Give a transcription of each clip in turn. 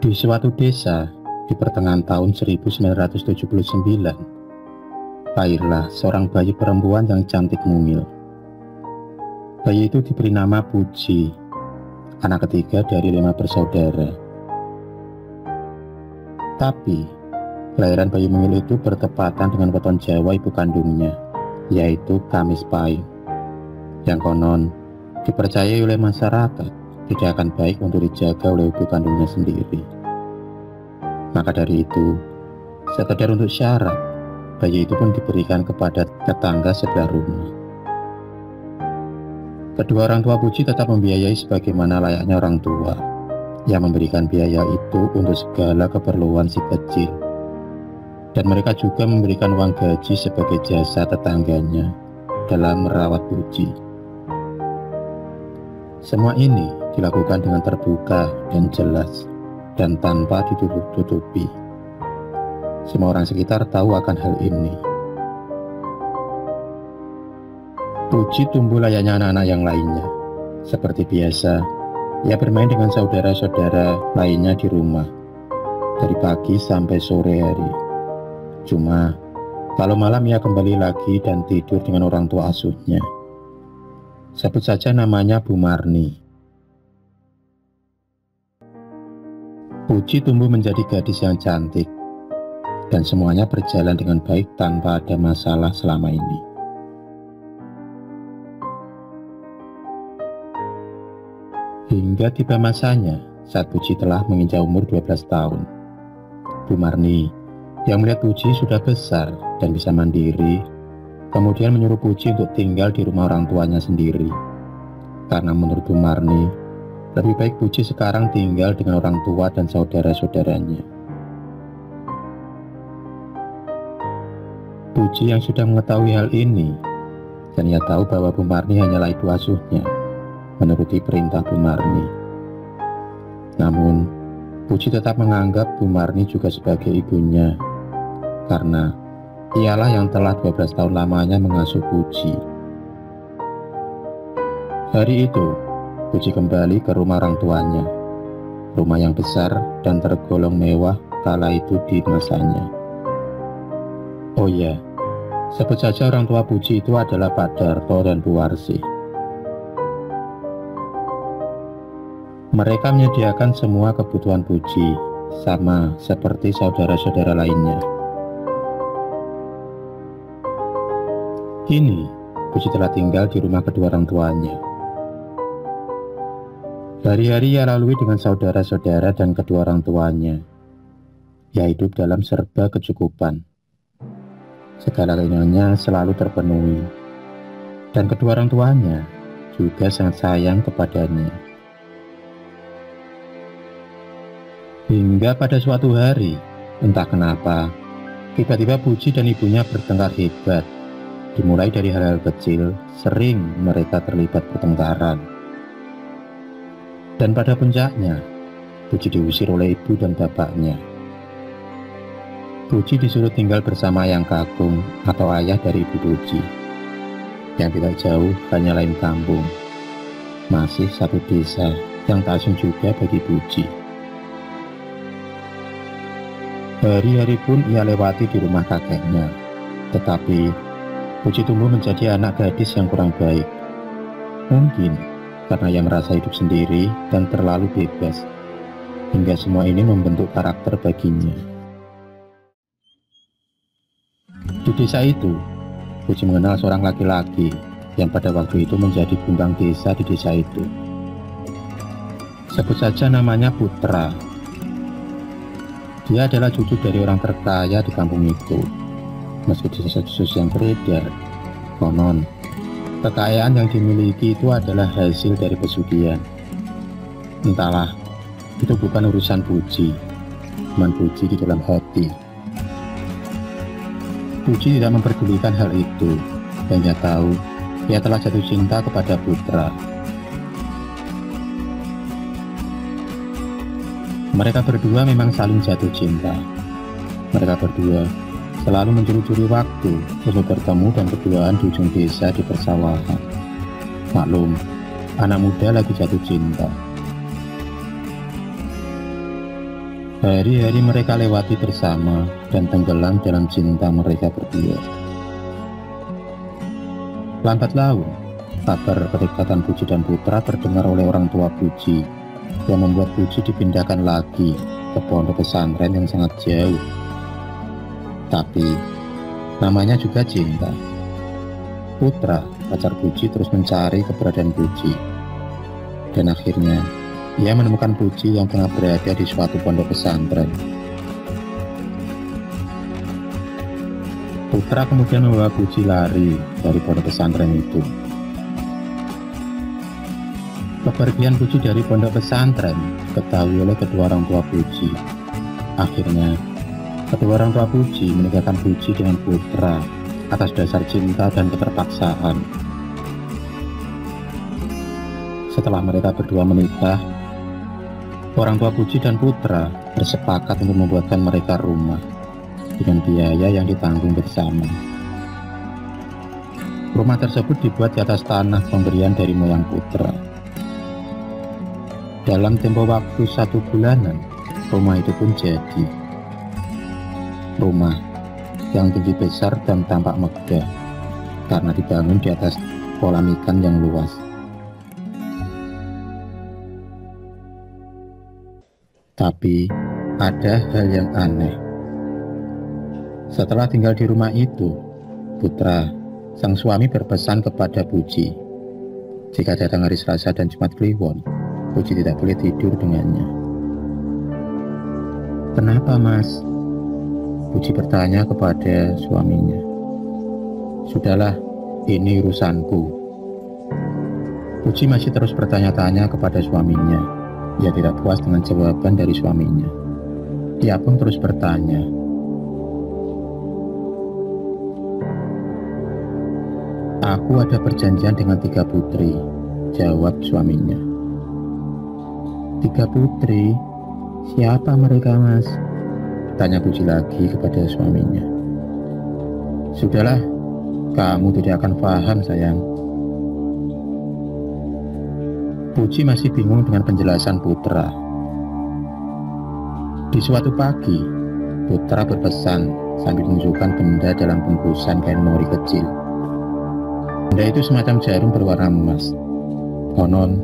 Di suatu desa, di pertengahan tahun 1979, lahirlah seorang bayi perempuan yang cantik mungil. Bayi itu diberi nama Puji, anak ketiga dari 5 bersaudara. Tapi, kelahiran bayi mungil itu bertepatan dengan weton Jawa ibu kandungnya, yaitu Kamis Pahing, yang konon dipercayai oleh masyarakat tidak akan baik untuk dijaga oleh ibu kandungnya sendiri. Maka dari itu, sekedar untuk syarat, bayi itu pun diberikan kepada tetangga sebelah rumah. Kedua orang tua Puji tetap membiayai sebagaimana layaknya orang tua, yang memberikan biaya itu untuk segala keperluan si kecil. Dan mereka juga memberikan uang gaji sebagai jasa tetangganya dalam merawat Puji. Semua ini dilakukan dengan terbuka dan jelas, dan tanpa ditutup-tutupi. Semua orang sekitar tahu akan hal ini. Puji tumbuh layaknya anak-anak yang lainnya. Seperti biasa, ia bermain dengan saudara-saudara lainnya di rumah, dari pagi sampai sore hari. Cuma, kalau malam ia kembali lagi dan tidur dengan orang tua asuhnya. Sebut saja namanya Bu Marni. Puji tumbuh menjadi gadis yang cantik, dan semuanya berjalan dengan baik tanpa ada masalah selama ini. Hingga tiba masanya saat Puji telah menginjak umur 12 tahun. Bu Marni, yang melihat Puji sudah besar dan bisa mandiri, kemudian menyuruh Puji untuk tinggal di rumah orang tuanya sendiri. Karena menurut Bu Marni, lebih baik Puji sekarang tinggal dengan orang tua dan saudara-saudaranya. Puji yang sudah mengetahui hal ini, dan ia tahu bahwa Bu Marni hanyalah ibu asuhnya, menuruti perintah Bu Marni. Namun, Puji tetap menganggap Bu Marni juga sebagai ibunya, karena ialah yang telah 12 tahun lamanya mengasuh Puji. Hari itu, Puji kembali ke rumah orang tuanya, rumah yang besar dan tergolong mewah kala itu di masanya. Oh ya, sebut saja orang tua Puji itu adalah Pak Darto dan Bu Warsi. Mereka menyediakan semua kebutuhan Puji, sama seperti saudara-saudara lainnya. Kini, Puji telah tinggal di rumah kedua orang tuanya. Hari-hari ia lalui dengan saudara-saudara dan kedua orang tuanya. Ia hidup dalam serba kecukupan. Segala keinginannya selalu terpenuhi. Dan kedua orang tuanya juga sangat sayang kepadanya. Hingga pada suatu hari, entah kenapa, tiba-tiba Puji dan ibunya bertengkar hebat. Dimulai dari hal-hal kecil, sering mereka terlibat pertengkaran. Dan pada puncaknya, Puji diusir oleh ibu dan bapaknya. Puji disuruh tinggal bersama Ayang Kakung atau ayah dari ibu Puji. Yang tidak jauh hanya lain kampung. Masih satu desa yang tak asing juga bagi Puji. Hari-hari pun ia lewati di rumah kakeknya. Tetapi, Puji tumbuh menjadi anak gadis yang kurang baik. Mungkin karena ia merasa hidup sendiri dan terlalu bebas, hingga semua ini membentuk karakter baginya. Di desa itu, Puji mengenal seorang laki-laki yang pada waktu itu menjadi bumbang desa di desa itu. Sebut saja namanya Putra. Dia adalah cucu dari orang terkaya di kampung itu. Meski desas-desus yang beredar, konon kekayaan yang dimiliki itu adalah hasil dari pesugihan. Entahlah, itu bukan urusan Puji, cuman Puji di dalam hati. Puji tidak memperdulikan hal itu, dan dia tahu ia telah jatuh cinta kepada Putra. Mereka berdua memang saling jatuh cinta. Mereka berdua selalu mencuri-curi waktu untuk bertemu dan berduaan di ujung desa di persawahan. Maklum, anak muda lagi jatuh cinta. Hari-hari mereka lewati bersama dan tenggelam dalam cinta mereka berdua. Lambat laun, kabar kedekatan Puji dan Putra terdengar oleh orang tua Puji, yang membuat Puji dipindahkan lagi ke pondok pesantren yang sangat jauh. Tapi, namanya juga cinta. Putra, pacar Puji, terus mencari keberadaan Puji. Dan akhirnya, ia menemukan Puji yang tengah berada di suatu pondok pesantren. Putra kemudian membawa Puji lari dari pondok pesantren itu. Kepergian Puji dari pondok pesantren diketahui oleh kedua orang tua Puji. Akhirnya, kedua orang tua Puji menikahkan Puji dengan Putra atas dasar cinta dan keterpaksaan. Setelah mereka berdua menikah, orang tua Puji dan Putra bersepakat untuk membuatkan mereka rumah dengan biaya yang ditanggung bersama. Rumah tersebut dibuat di atas tanah pemberian dari moyang Putra. Dalam tempo waktu 1 bulanan, rumah itu pun jadi. Rumah yang tinggi besar dan tampak megah karena dibangun di atas kolam ikan yang luas. Tapi ada hal yang aneh. Setelah tinggal di rumah itu, Putra, sang suami, berpesan kepada Puji, jika datang hari Selasa dan Jumat Kliwon, Puji tidak boleh tidur dengannya. "Kenapa, Mas?" Puji bertanya kepada suaminya. "Sudahlah, ini urusanku." Puji masih terus bertanya-tanya kepada suaminya. Ia tidak puas dengan jawaban dari suaminya. Ia pun terus bertanya. "Aku ada perjanjian dengan 3 putri," jawab suaminya. "3 putri? Siapa mereka, Mas?" tanya Puji lagi kepada suaminya. "Sudahlah, kamu tidak akan paham, sayang." Puji masih bingung dengan penjelasan Putra. Di suatu pagi, Putra berpesan sambil menunjukkan benda dalam bungkusan kain mori kecil. Benda itu semacam jarum berwarna emas. Konon,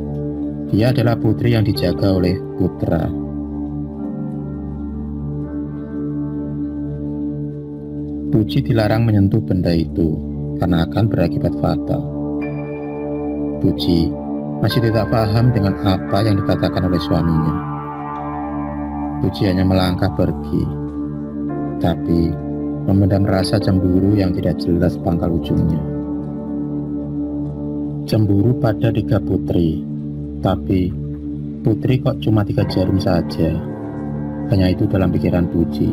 dia adalah putri yang dijaga oleh Putra. Puji dilarang menyentuh benda itu karena akan berakibat fatal. Puji masih tidak paham dengan apa yang dikatakan oleh suaminya. Puji hanya melangkah pergi, tapi memendam rasa cemburu yang tidak jelas pangkal ujungnya. Cemburu pada 3 putri, tapi putri kok cuma 3 jarum saja. Hanya itu dalam pikiran Puji.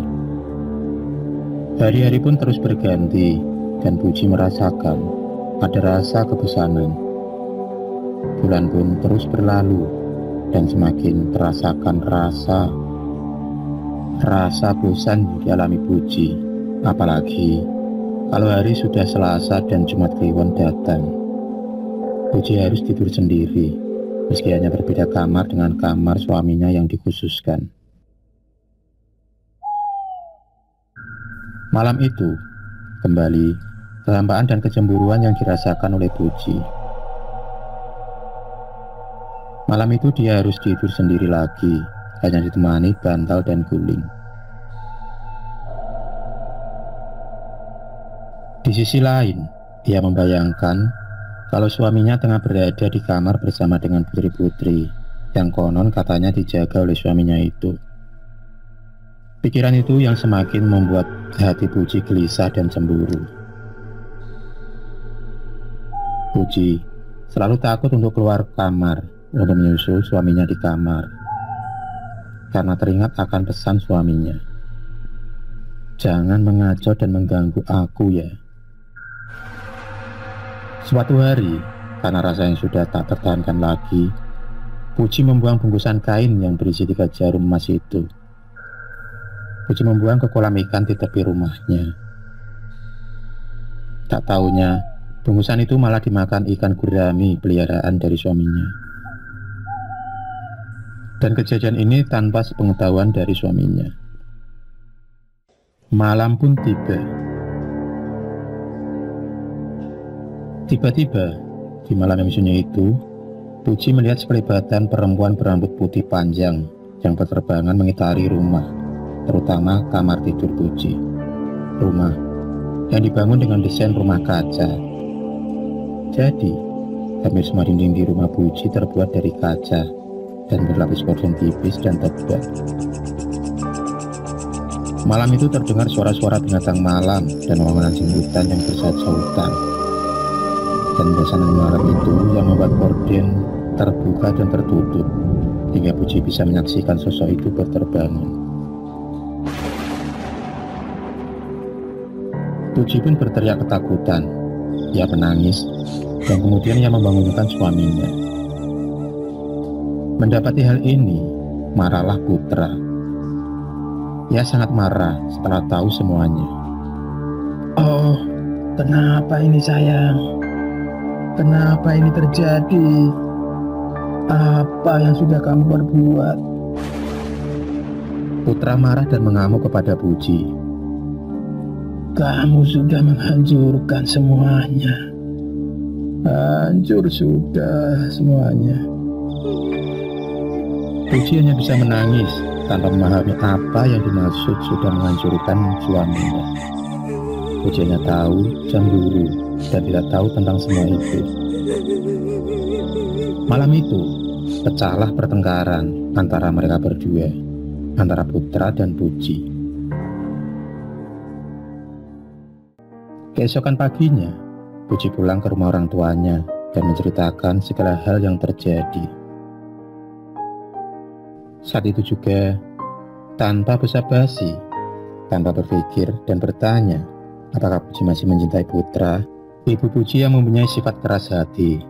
Hari-hari pun terus berganti, dan Puji merasakan ada rasa kebosanan. Bulan pun terus berlalu, dan semakin terasakan rasa bosan yang dialami Puji. Apalagi kalau hari sudah Selasa dan Jumat Kliwon datang. Puji harus tidur sendiri, meski hanya berbeda kamar dengan kamar suaminya yang dikhususkan. Malam itu, kembali kehampaan dan kecemburuan yang dirasakan oleh Puji. Malam itu dia harus tidur sendiri lagi, hanya ditemani bantal dan guling. Di sisi lain, ia membayangkan kalau suaminya tengah berada di kamar bersama dengan putri-putri yang konon katanya dijaga oleh suaminya itu. Pikiran itu yang semakin membuat hati Puji gelisah dan cemburu. Puji selalu takut untuk keluar kamar untuk menyusul suaminya di kamar, karena teringat akan pesan suaminya, "Jangan mengacau dan mengganggu aku ya." Suatu hari, karena rasa yang sudah tak tertahankan lagi, Puji membuang bungkusan kain yang berisi 3 jarum emas itu. Puji membuang ke kolam ikan di tepi rumahnya. Tak taunya, bungkusan itu malah dimakan ikan gurami peliharaan dari suaminya. Dan kejadian ini tanpa sepengetahuan dari suaminya. Malam pun tiba. Tiba-tiba, di malam yang sunyi itu, Puji melihat sekelibatan perempuan berambut putih panjang yang berterbangan mengitari rumah, terutama kamar tidur Puji. Rumah yang dibangun dengan desain rumah kaca. Jadi, hampir semua dinding di rumah Puji terbuat dari kaca dan berlapis gorden tipis dan tebal. Malam itu terdengar suara-suara binatang malam dan wangian jembutan yang bersautan. Dan suasana malam itu yang membuat gorden terbuka dan tertutup, hingga Puji bisa menyaksikan sosok itu berterbangan. Puji pun berteriak ketakutan. Ia menangis, dan kemudian ia membangunkan suaminya. Mendapati hal ini, marahlah Putra. Ia sangat marah setelah tahu semuanya. Oh, kenapa ini sayang? Kenapa ini terjadi? Apa yang sudah kamu perbuat? Putra marah dan mengamuk kepada Puji. Kamu sudah menghancurkan semuanya. Hancur sudah semuanya. Puji hanya bisa menangis tanpa memahami apa yang dimaksud sudah menghancurkan suaminya. Puji hanya tahu cemburu dan tidak tahu tentang semua itu. Malam itu, pecahlah pertengkaran antara mereka berdua, antara Putra dan Puji. Keesokan paginya, Puji pulang ke rumah orang tuanya dan menceritakan segala hal yang terjadi. Saat itu juga, tanpa basa-basi, tanpa berpikir dan bertanya apakah Puji masih mencintai Putra, Ibu Puji yang mempunyai sifat keras hati,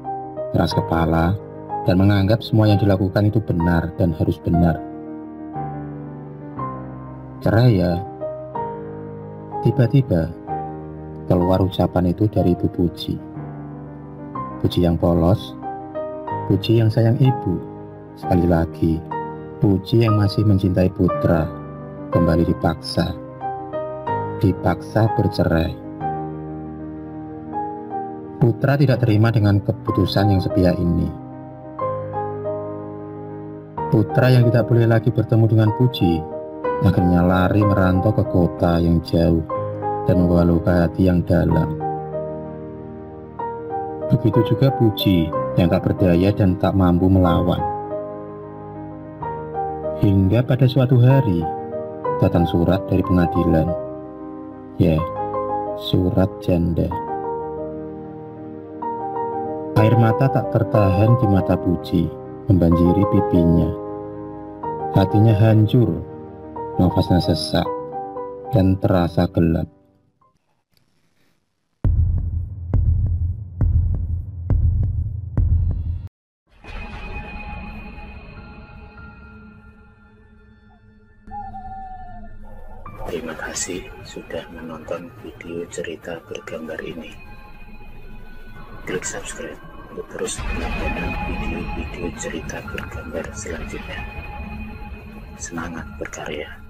keras kepala, dan menganggap semua yang dilakukan itu benar dan harus benar. Cerai ya. Tiba-tiba keluar ucapan itu dari Ibu Puji. Puji yang polos, Puji yang sayang ibu. Sekali lagi, Puji yang masih mencintai Putra kembali dipaksa bercerai. Putra tidak terima dengan keputusan yang sepihak ini. Putra yang tidak boleh lagi bertemu dengan Puji akhirnya lari merantau ke kota yang jauh dan membawa luka hati yang dalam. Begitu juga Puji yang tak berdaya dan tak mampu melawan. Hingga pada suatu hari datang surat dari pengadilan. Ya, surat janda. Air mata tak tertahan di mata Puji, membanjiri pipinya. Hatinya hancur, nafasnya sesak, dan terasa gelap. Terima kasih sudah menonton video cerita bergambar ini. Klik subscribe untuk terus mendapatkan video-video cerita bergambar selanjutnya. Semangat berkarya.